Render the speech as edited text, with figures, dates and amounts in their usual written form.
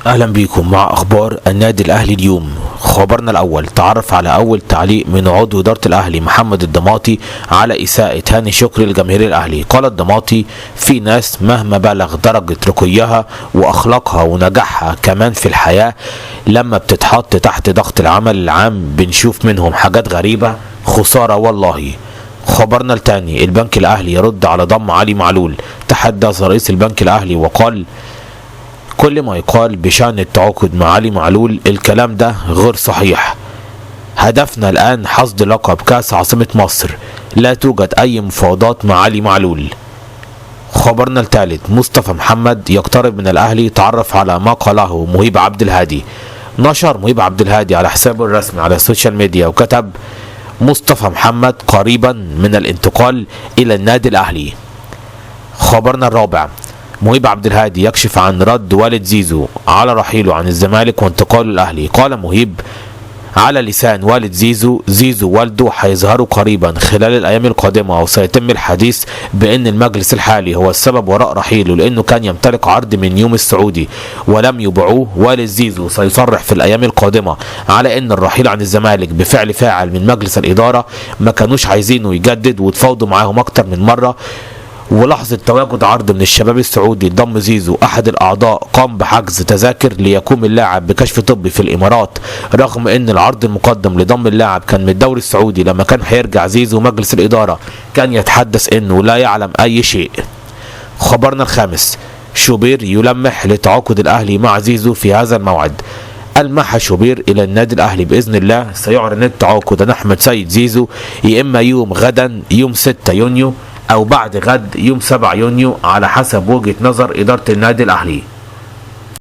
اهلا بيكم مع اخبار النادي الاهلي اليوم. خبرنا الاول، تعرف على اول تعليق من عضو اداره الاهلي محمد الضماطي على اساءة هاني شكري لجماهير الاهلي. قال الضماطي: في ناس مهما بلغ درجه رقيها واخلاقها ونجاحها كمان في الحياه، لما بتتحط تحت ضغط العمل العام بنشوف منهم حاجات غريبه، خساره والله. خبرنا الثاني، البنك الاهلي يرد على ضم علي معلول. تحدث رئيس البنك الاهلي وقال: كل ما يقال بشأن التعاقد مع علي معلول الكلام ده غير صحيح. هدفنا الآن حصد لقب كأس عاصمة مصر، لا توجد أي مفاوضات مع علي معلول. خبرنا الثالث، مصطفى محمد يقترب من الأهلي. تعرف على ما قاله مهيب عبد الهادي. نشر مهيب عبد الهادي على حسابه الرسمي على السوشيال ميديا وكتب: مصطفى محمد قريبا من الانتقال إلى النادي الأهلي. خبرنا الرابع، مهيب عبد الهادي يكشف عن رد والد زيزو على رحيله عن الزمالك وانتقاله الاهلي. قال مهيب على لسان والد زيزو والده هيظهروا قريبا خلال الايام القادمه، وسيتم الحديث بان المجلس الحالي هو السبب وراء رحيله، لانه كان يمتلك عرض من يوم السعودي ولم يبيعوه. والد زيزو سيصرح في الايام القادمه على ان الرحيل عن الزمالك بفعل فاعل من مجلس الاداره، ما كانوش عايزينه يجدد وتفاوضوا معاهم اكتر من مره. ولحظة تواجد عرض من الشباب السعودي ضم زيزو، أحد الأعضاء قام بحجز تذاكر ليقوم اللاعب بكشف طبي في الإمارات، رغم أن العرض المقدم لضم اللاعب كان من الدوري السعودي. لما كان هيرجع زيزو مجلس الإدارة كان يتحدث أنه لا يعلم أي شيء. خبرنا الخامس، شوبير يلمح لتعاقد الأهلي مع زيزو في هذا الموعد. ألمح شوبير إلى النادي الأهلي بإذن الله سيعلن التعاقد عن أحمد سيد زيزو، يا إما يوم غدا يوم 6 يونيو أو بعد غد يوم 7 يونيو على حسب وجهة نظر إدارة النادي الأهلي.